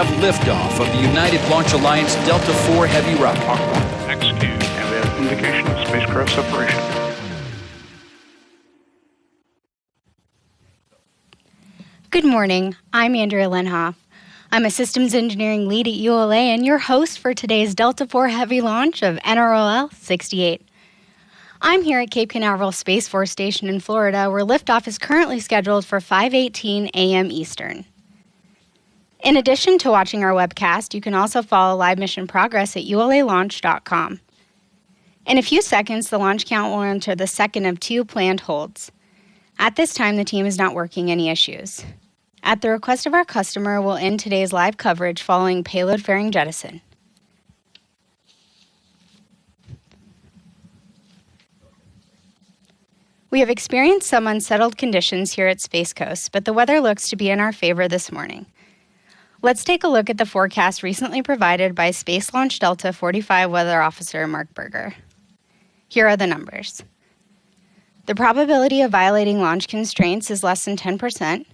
have liftoff of the United Launch Alliance Delta IV Heavy rocket. Mach 1, execute, and there's indication of spacecraft separation. Good morning, I'm Andrea Lenhoff. I'm a systems engineering lead at ULA and your host for today's Delta IV Heavy launch of NROL-68. I'm here at Cape Canaveral Space Force Station in Florida, where liftoff is currently scheduled for 5:18 a.m. Eastern. In addition to watching our webcast, you can also follow live mission progress at ulalaunch.com. In a few seconds, the launch count will enter the second of 2 planned holds. At this time, the team is not working any issues. At the request of our customer, we'll end today's live coverage following payload fairing jettison. We have experienced some unsettled conditions here at Space Coast, but the weather looks to be in our favor this morning. Let's take a look at the forecast recently provided by Space Launch Delta 45 Weather Officer Mark Berger. Here are the numbers. The probability of violating launch constraints is less than 10%.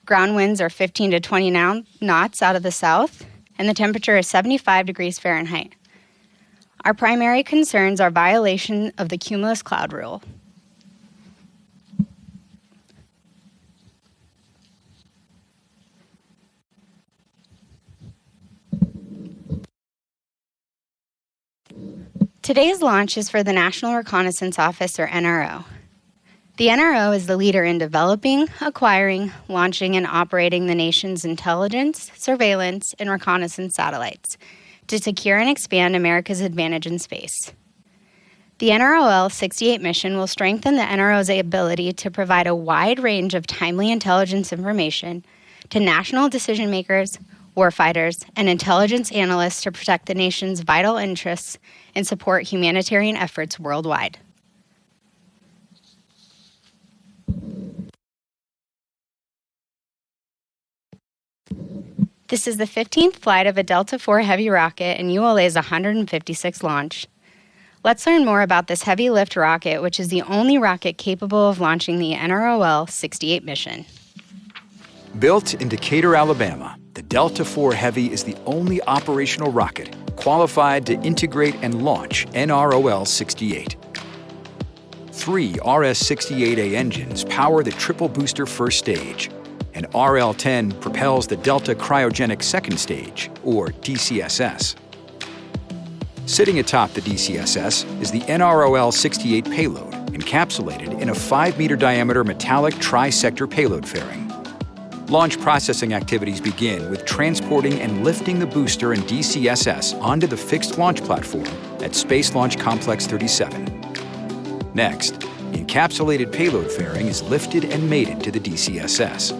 Ground winds are 15 to 20 knots out of the south, and the temperature is 75 degrees Fahrenheit. Our primary concerns are violation of the cumulus cloud rule. Today's launch is for the National Reconnaissance Office, or NRO. The NRO is the leader in developing, acquiring, launching, and operating the nation's intelligence, surveillance, and reconnaissance satellites to secure and expand America's advantage in space. The NROL-68 mission will strengthen the NRO's ability to provide a wide range of timely intelligence information to national decision-makers, warfighters, and intelligence analysts to protect the nation's vital interests and support humanitarian efforts worldwide. This is the 15th flight of a Delta IV Heavy rocket and ULA's 156th launch. Let's learn more about this heavy lift rocket, which is the only rocket capable of launching the NROL-68 mission. Built in Decatur, Alabama, the Delta IV Heavy is the only operational rocket qualified to integrate and launch NROL-68. 3 RS-68A engines power the triple booster first stage, and RL-10 propels the Delta Cryogenic Second Stage, or DCSS. Sitting atop the DCSS is the NROL-68 payload, encapsulated in a 5-meter diameter metallic tri-sector payload fairing. Launch processing activities begin with transporting and lifting the booster and DCSS onto the fixed launch platform at Space Launch Complex 37. Next, the encapsulated payload fairing is lifted and mated to the DCSS.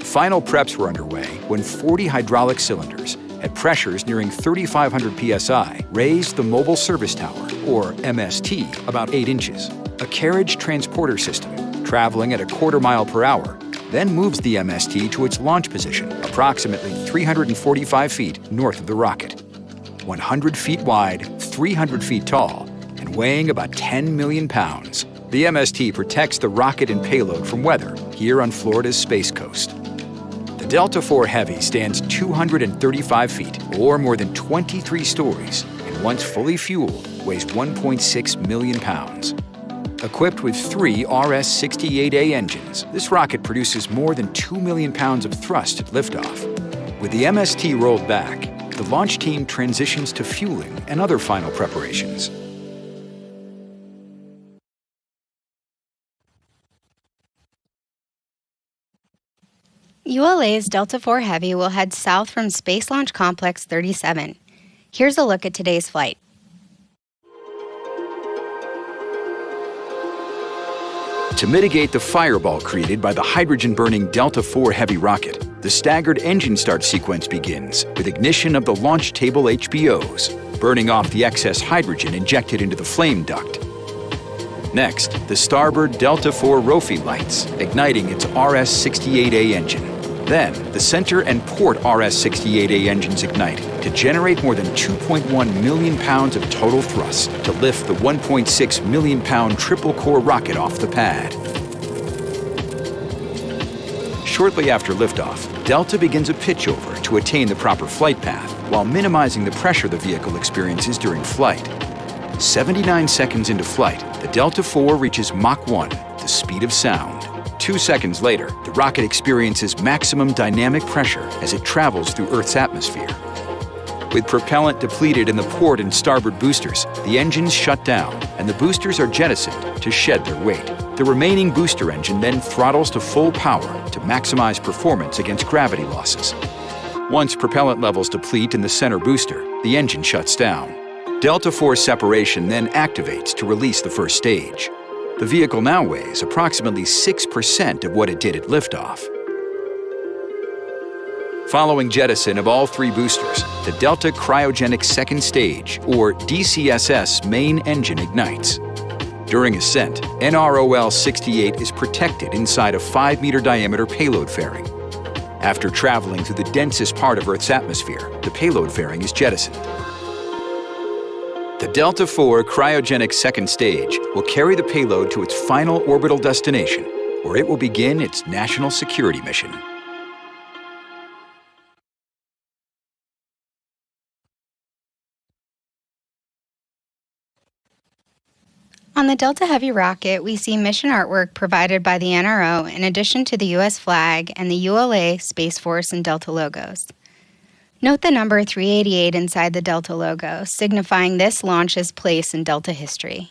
Final preps were underway when 40 hydraulic cylinders at pressures nearing 3,500 psi raised the Mobile Service Tower, or MST, about 8 inches. A carriage transporter system, traveling at a quarter mile per hour, then moves the MST to its launch position, approximately 345 feet north of the rocket. 100 feet wide, 300 feet tall, and weighing about 10 million pounds, the MST protects the rocket and payload from weather here on Florida's Space Coast. The Delta IV Heavy stands 235 feet, or more than 23 stories, and once fully fueled, weighs 1.6 million pounds. Equipped with 3 RS-68A engines, this rocket produces more than 2 million pounds of thrust at liftoff. With the MST rolled back, the launch team transitions to fueling and other final preparations. ULA's Delta IV Heavy will head south from Space Launch Complex 37. Here's a look at today's flight. To mitigate the fireball created by the hydrogen-burning Delta IV Heavy rocket, the staggered engine start sequence begins with ignition of the launch table HBOs, burning off the excess hydrogen injected into the flame duct. Next, the starboard Delta IV ROFI lights, igniting its RS-68A engine. Then, the center and port RS-68A engines ignite to generate more than 2.1 million pounds of total thrust to lift the 1.6 million pound triple core rocket off the pad. Shortly after liftoff, Delta begins a pitch over to attain the proper flight path while minimizing the pressure the vehicle experiences during flight. 79 seconds into flight, the Delta IV reaches Mach 1, the speed of sound. 2 seconds later, the rocket experiences maximum dynamic pressure as it travels through Earth's atmosphere. With propellant depleted in the port and starboard boosters, the engines shut down and the boosters are jettisoned to shed their weight. The remaining booster engine then throttles to full power to maximize performance against gravity losses. Once propellant levels deplete in the center booster, the engine shuts down. Delta IV separation then activates to release the first stage. The vehicle now weighs approximately 6% of what it did at liftoff. Following jettison of all 3 boosters, the Delta Cryogenic Second Stage, or DCSS, main engine ignites. During ascent, NROL-68 is protected inside a 5-meter diameter payload fairing. After traveling through the densest part of Earth's atmosphere, the payload fairing is jettisoned. The Delta IV Cryogenic Second Stage will carry the payload to its final orbital destination, where it will begin its national security mission. On the Delta Heavy rocket, we see mission artwork provided by the NRO in addition to the U.S. flag and the ULA, Space Force, and Delta logos. Note the number 388 inside the Delta logo, signifying this launch's place in Delta history.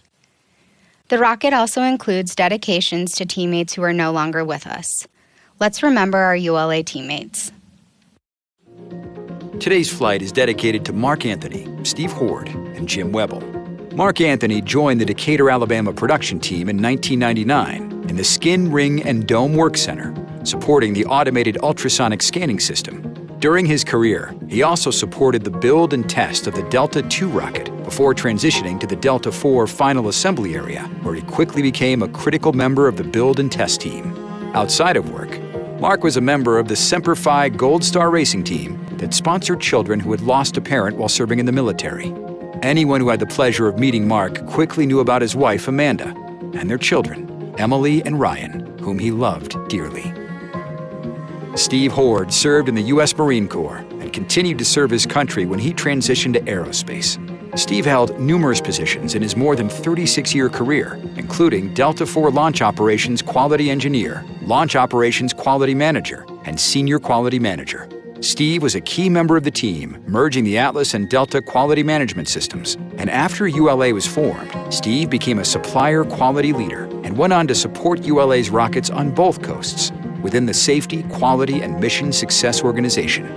The rocket also includes dedications to teammates who are no longer with us. Let's remember our ULA teammates. Today's flight is dedicated to Mark Anthony, Steve Hord, and Jim Webble. Mark Anthony joined the Decatur, Alabama production team in 1999 in the Skin, Ring, and Dome Work Center, supporting the automated ultrasonic scanning system. During his career, he also supported the build and test of the Delta II rocket before transitioning to the Delta IV final assembly area, where he quickly became a critical member of the build and test team. Outside of work, Mark was a member of the Semper Fi Gold Star racing team that sponsored children who had lost a parent while serving in the military. Anyone who had the pleasure of meeting Mark quickly knew about his wife, Amanda, and their children, Emily and Ryan, whom he loved dearly. Steve Hord served in the U.S. Marine Corps and continued to serve his country when he transitioned to aerospace. Steve held numerous positions in his more than 36-year career, including Delta IV Launch Operations Quality Engineer, Launch Operations Quality Manager, and Senior Quality Manager. Steve was a key member of the team, merging the Atlas and Delta quality management systems. And after ULA was formed, Steve became a supplier quality leader and went on to support ULA's rockets on both coasts within the Safety, Quality, and Mission Success Organization.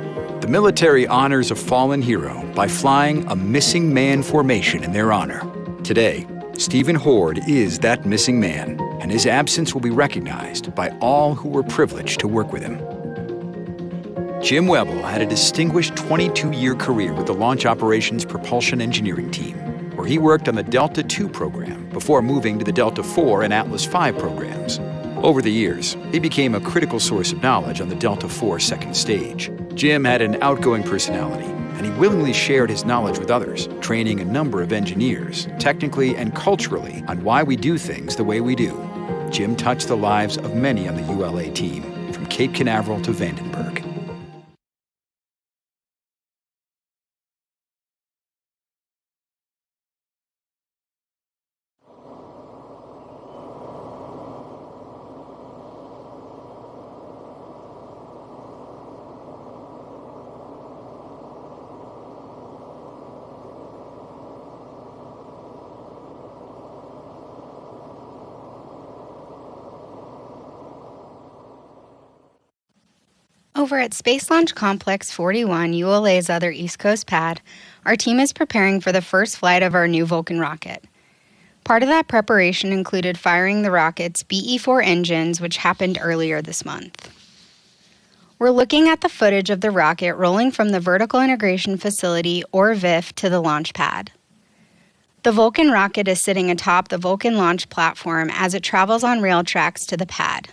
The military honors a fallen hero by flying a missing man formation in their honor. Today, Stephen Hord is that missing man, and his absence will be recognized by all who were privileged to work with him. Jim Webble had a distinguished 22-year career with the Launch Operations Propulsion Engineering Team, where he worked on the Delta II program before moving to the Delta IV and Atlas V programs. Over the years, he became a critical source of knowledge on the Delta IV second stage. Jim had an outgoing personality, and he willingly shared his knowledge with others, training a number of engineers, technically and culturally, on why we do things the way we do. Jim touched the lives of many on the ULA team, from Cape Canaveral to Vandenberg. Over at Space Launch Complex 41, ULA's other East Coast pad, our team is preparing for the first flight of our new Vulcan rocket. Part of that preparation included firing the rocket's BE-4 engines, which happened earlier this month. We're looking at the footage of the rocket rolling from the Vertical Integration Facility, or VIF, to the launch pad. The Vulcan rocket is sitting atop the Vulcan launch platform as it travels on rail tracks to the pad.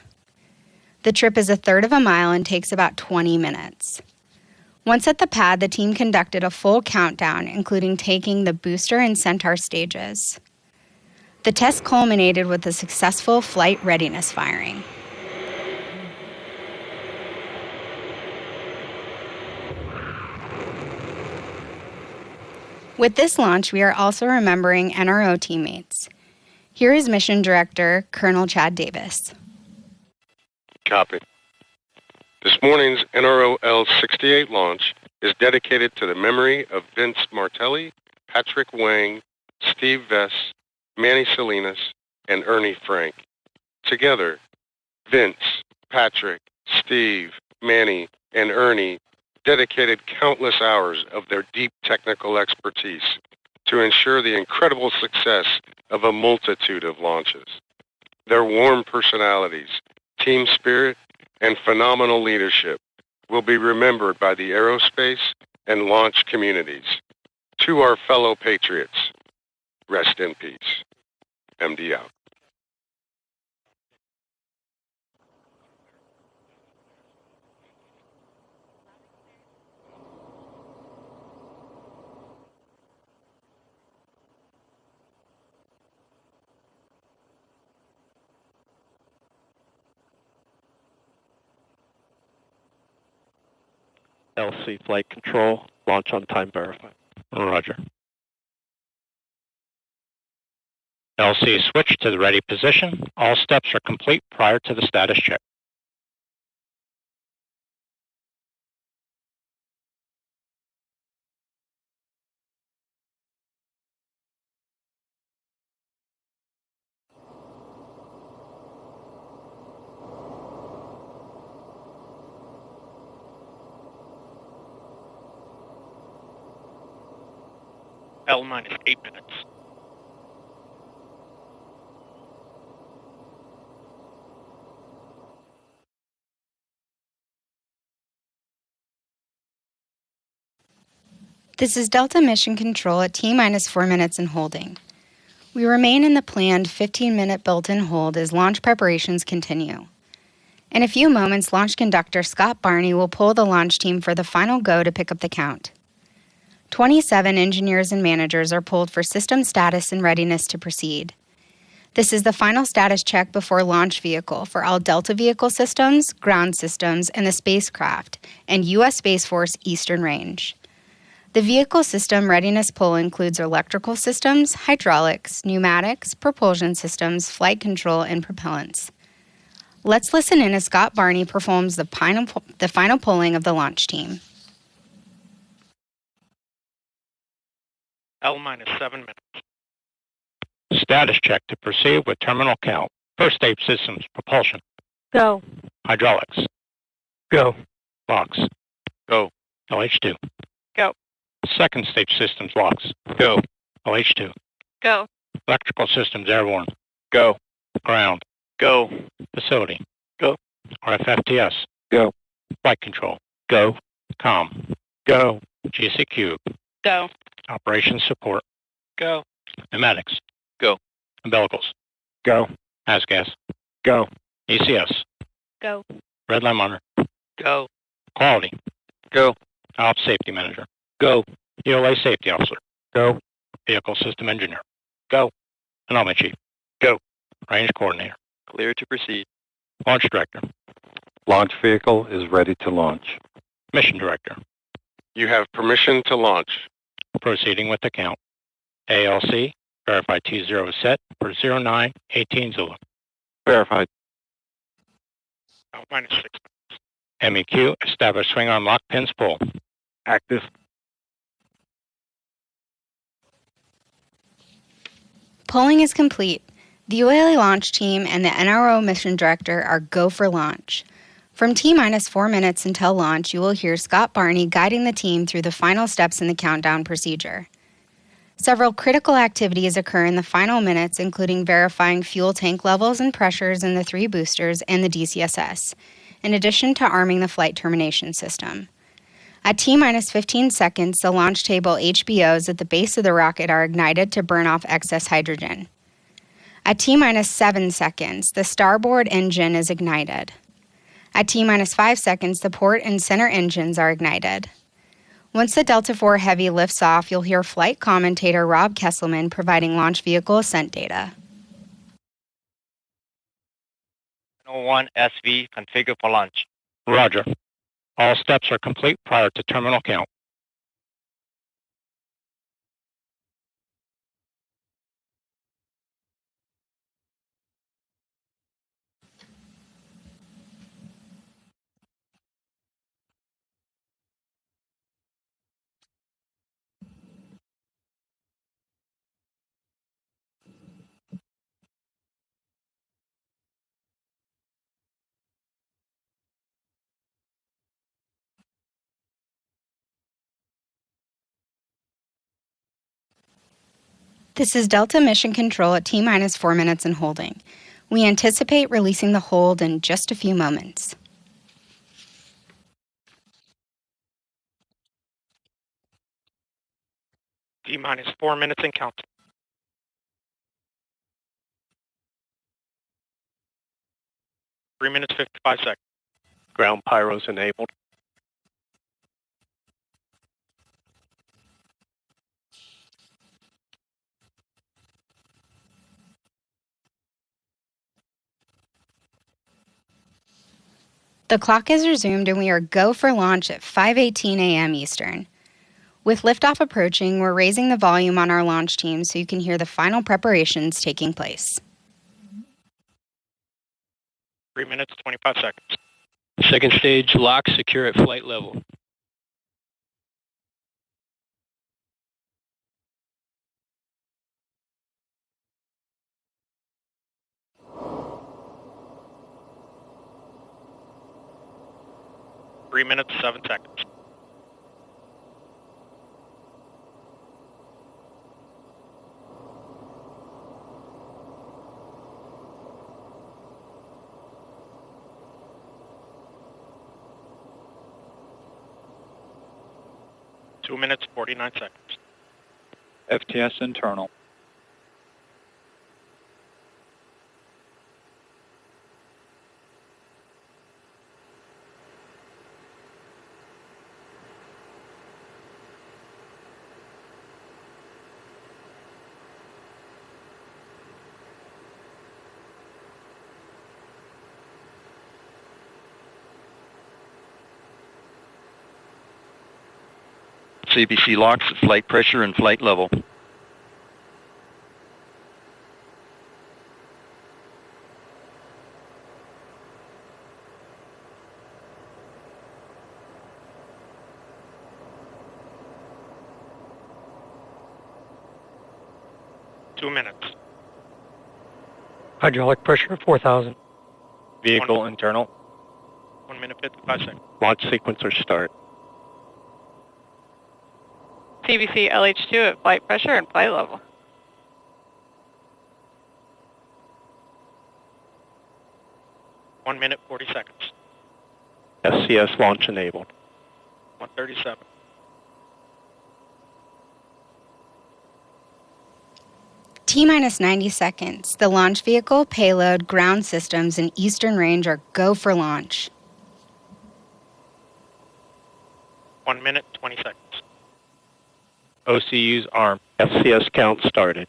The trip is a third of a mile and takes about 20 minutes. Once at the pad, the team conducted a full countdown, including taking the booster and Centaur stages. The test culminated with a successful flight readiness firing. With this launch, we are also remembering NRO teammates. Here is Mission Director Colonel Chad Davis. Copy. This morning's NROL-68 launch is dedicated to the memory of Vince Martelli, Patrick Wang, Steve Vess, Manny Salinas, and Ernie Frank. Together, Vince, Patrick, Steve, Manny, and Ernie dedicated countless hours of their deep technical expertise to ensure the incredible success of a multitude of launches. Their warm personalities, team spirit, and phenomenal leadership will be remembered by the aerospace and launch communities. To our fellow patriots, rest in peace. MD out. LC flight control, launch on time verified. Roger. LC switch to the ready position. All steps are complete prior to the status check. L-8 minutes. This is Delta Mission Control at T-4 minutes and holding. We remain in the planned 15-minute built-in hold as launch preparations continue. In a few moments, launch conductor Scott Barney will pull the launch team for the final go to pick up the count. 27 engineers and managers are pulled for system status and readiness to proceed. This is the final status check before launch vehicle for all Delta vehicle systems, ground systems, and the spacecraft, and U.S. Space Force Eastern Range. The vehicle system readiness pull includes electrical systems, hydraulics, pneumatics, propulsion systems, flight control, and propellants. Let's listen in as Scott Barney performs the final pulling of the launch team. L-7 minutes. Status check to proceed with terminal count. First stage systems, propulsion. Go. Hydraulics. Go. Locks. Go. LH2. Go. Second stage systems, locks. Go. LH2. Go. Electrical systems, airborne. Go. Ground. Go. Facility. Go. RFFTS. Go. Flight control. Go. Com. Go. GCQ. Go. Operations support. Go. Pneumatics. Go. Umbilicals. Go. ASGAS. Go. ECS. Go. Red line monitor. Go. Quality. Go. Ops safety manager. Go. ELA safety officer. Go. Vehicle system engineer. Go. Anomaly chief. Go. Range coordinator. Clear to proceed. Launch director. Launch vehicle is ready to launch. Mission director. You have permission to launch. Proceeding with the count. ALC. Verify T0 is set for 0918 Zulu. Verified. L-6 minutes. MEQ. Establish swing arm lock pins pull. Active. Polling is complete. The ULA launch team and the NRO mission director are go for launch. From T-4 minutes until launch, you will hear Scott Barney guiding the team through the final steps in the countdown procedure. Several critical activities occur in the final minutes, including verifying fuel tank levels and pressures in the 3 boosters and the DCSS, in addition to arming the flight termination system. At T-15 seconds, the launch table HBOs at the base of the rocket are ignited to burn off excess hydrogen. At T-7 seconds, the starboard engine is ignited. At T-5 seconds, the port and center engines are ignited. Once the Delta IV Heavy lifts off, you'll hear flight commentator Rob Kesselman providing launch vehicle ascent data. 101 SV configured for launch. Roger. All steps are complete prior to terminal count. This is Delta Mission Control at T-minus 4 minutes and holding. We anticipate releasing the hold in just a few moments. T-minus 4 minutes and counting. 3 minutes, 55 seconds. Ground pyros enabled. The clock is resumed and we are go for launch at 5:18 a.m. Eastern. With liftoff approaching, we're raising the volume on our launch team so you can hear the final preparations taking place. 3 minutes, 25 seconds. Second stage lock, secure at flight level. Three minutes, 7 seconds. Two minutes, 49 seconds. FTS internal. CBC locks at flight pressure and flight level. Two minutes. Hydraulic pressure 4,000. Vehicle internal. 1 minute, 55 seconds. Launch sequencer start. CBC LH2 at flight pressure and flight level. One minute, 40 seconds. SCS launch enabled. 137. T-minus 90 seconds. The launch vehicle, payload, ground systems, and eastern range are go for launch. 1 minute, 20 seconds. OCU's armed. FCS count started.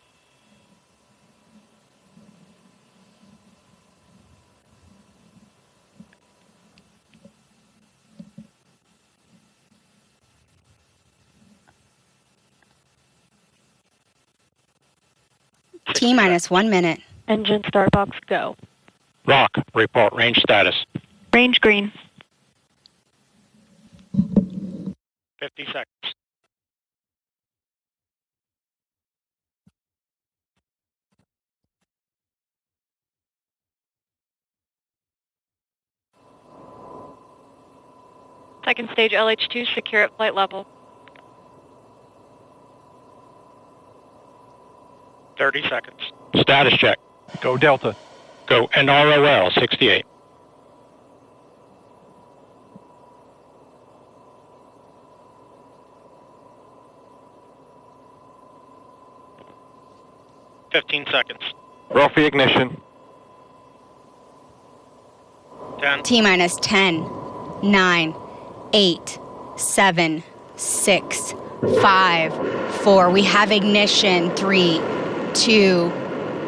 T-minus 1 minute. Engine start box go. Rock, report range status. Range green. 50 seconds. Second stage LH2 secure at flight level. 30 seconds. Status check. Go Delta. Go NROL-68. Seconds. Roll for ignition. 10. T-minus 10, 9, 8, 7, 6, 5, 4. We have ignition. 3, 2,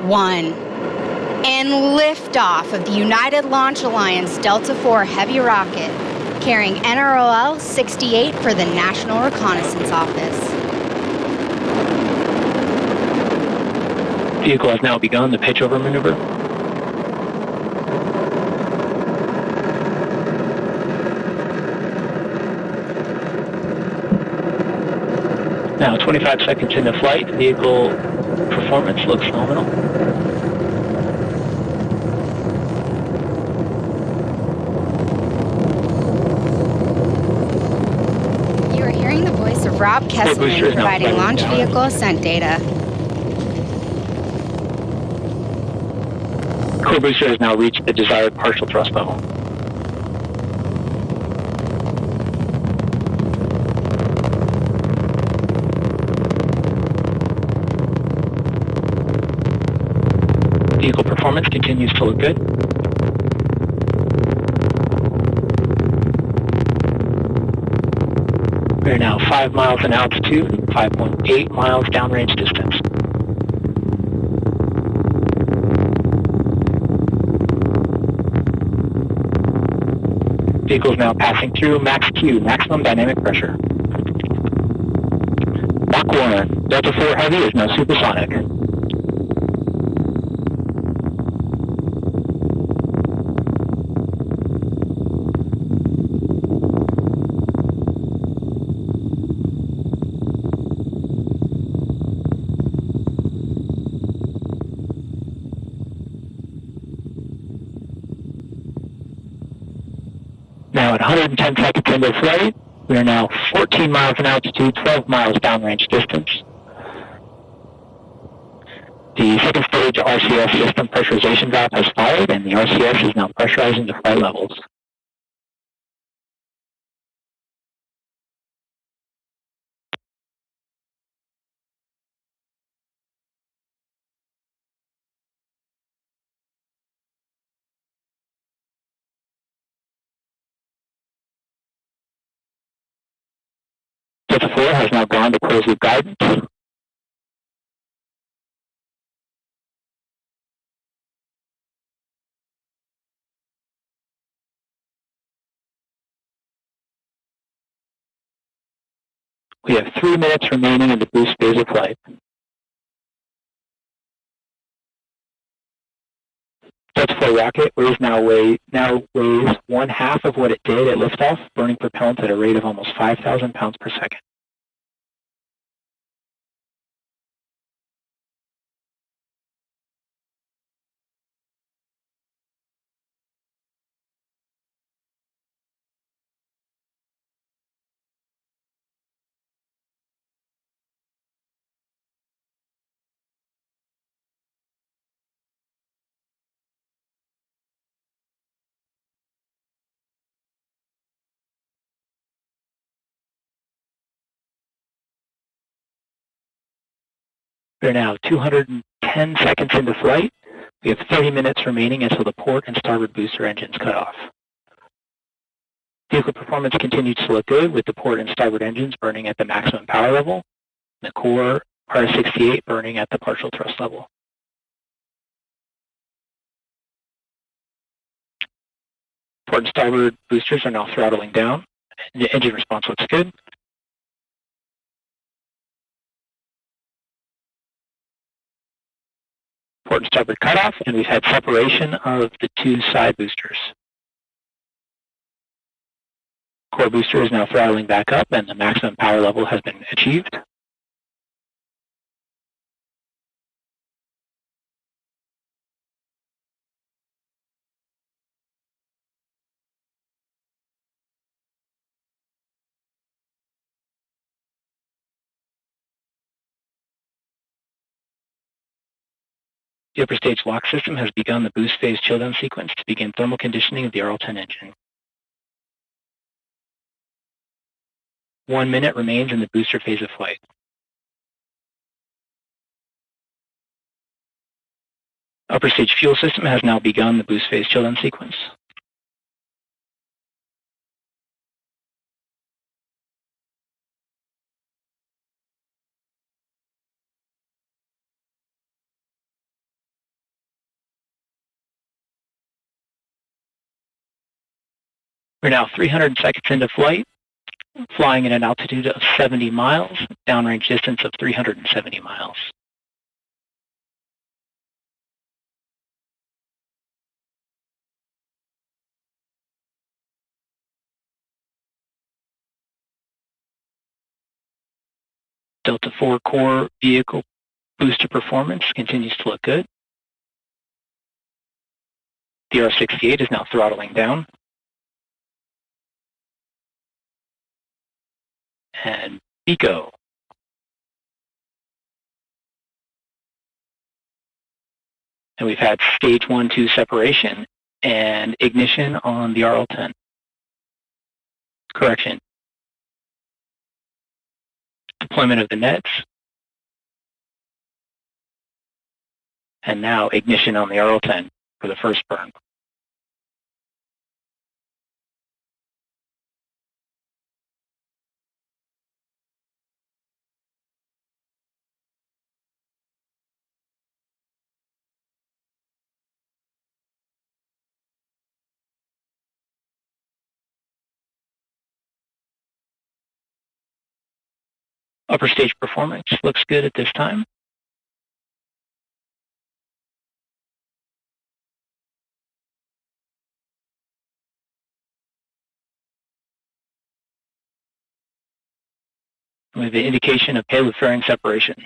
1. And liftoff of the United Launch Alliance Delta IV Heavy rocket, carrying NROL-68 for the National Reconnaissance Office. Vehicle has now begun the pitchover maneuver. Now 25 seconds into flight, vehicle performance looks nominal. You are hearing the voice of Rob Kesselman providing launch vehicle ascent data. Core booster has now reached the desired partial thrust level. Vehicle performance continues to look good. We are now 5 miles in altitude, 5.8 miles downrange distance. Vehicle is now passing through max Q, maximum dynamic pressure. Mach 1, Delta 4 Heavy is now supersonic. Now at 110 seconds into flight, we are now 14 miles in altitude, 12 miles downrange distance. The second stage RCS system pressurization valve has fired, and the RCS is now pressurizing to flight levels. Delta 4 has now gone to closed loop guidance. We have 3 minutes remaining in the boost phase of flight. Delta 4 rocket now weighs 1/2 of what it did at liftoff, burning propellant at a rate of almost 5,000 pounds per second. We're now 210 seconds into flight. We have 30 minutes remaining until the port and starboard booster engines cut off. Vehicle performance continues to look good, with the port and starboard engines burning at the maximum power level, and the core RS-68 burning at the partial thrust level. Port and starboard boosters are now throttling down. The engine response looks good. Port and starboard cutoff, and we've had separation of the 2 side boosters. Core booster is now throttling back up, and the maximum power level has been achieved. The upper stage lock system has begun the boost phase chill down sequence to begin thermal conditioning of the RL-10 engine. 1 minute remains in the booster phase of flight. Upper stage fuel system has now begun the boost phase chill down sequence. We're now 300 seconds into flight, flying at an altitude of 70 miles, downrange distance of 370 miles. Delta 4 core vehicle booster performance continues to look good. The R-68 is now throttling down. And ECO. And we've had stage 1-2 separation and ignition on the RL-10. Correction. Deployment of the nets. And now ignition on the RL-10 for the first burn. Upper stage performance looks good at this time. With the indication of payload fairing separation.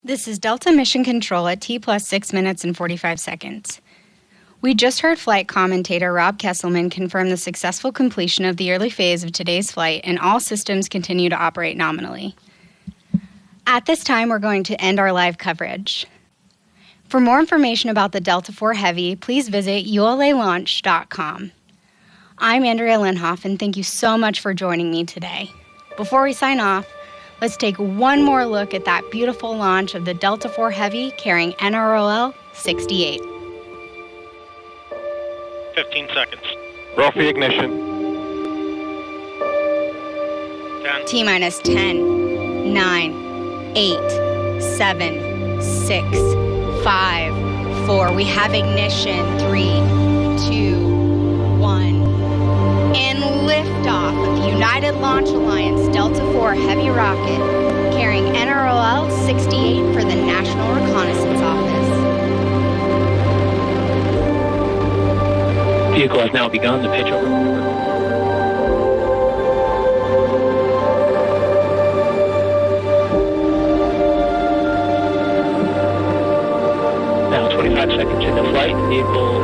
This is Delta Mission Control at T plus 6 minutes and 45 seconds. We just heard flight commentator Rob Kesselman confirm the successful completion of the early phase of today's flight, and all systems continue to operate nominally. At this time, we're going to end our live coverage. For more information about the Delta IV Heavy, please visit ulalaunch.com. I'm Andrea Linhoff, and thank you so much for joining me today. Before we sign off, let's take one more look at that beautiful launch of the Delta IV Heavy carrying NROL-68. 15 seconds. Roll for ignition. 10. T-minus 10, 9, 8, 7, 6, 5, 4. We have ignition. 3, 2, 1. And liftoff of the United Launch Alliance Delta IV Heavy rocket carrying NROL-68 for the National Reconnaissance Office. Vehicle has now begun the pitch over maneuver. Now 25 seconds into flight, vehicle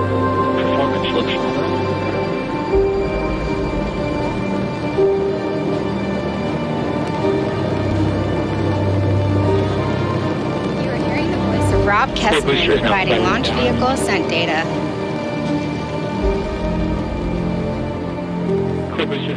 performance looks normal. You are hearing the voice of Rob Kesselman providing launch vehicle ascent data. Core booster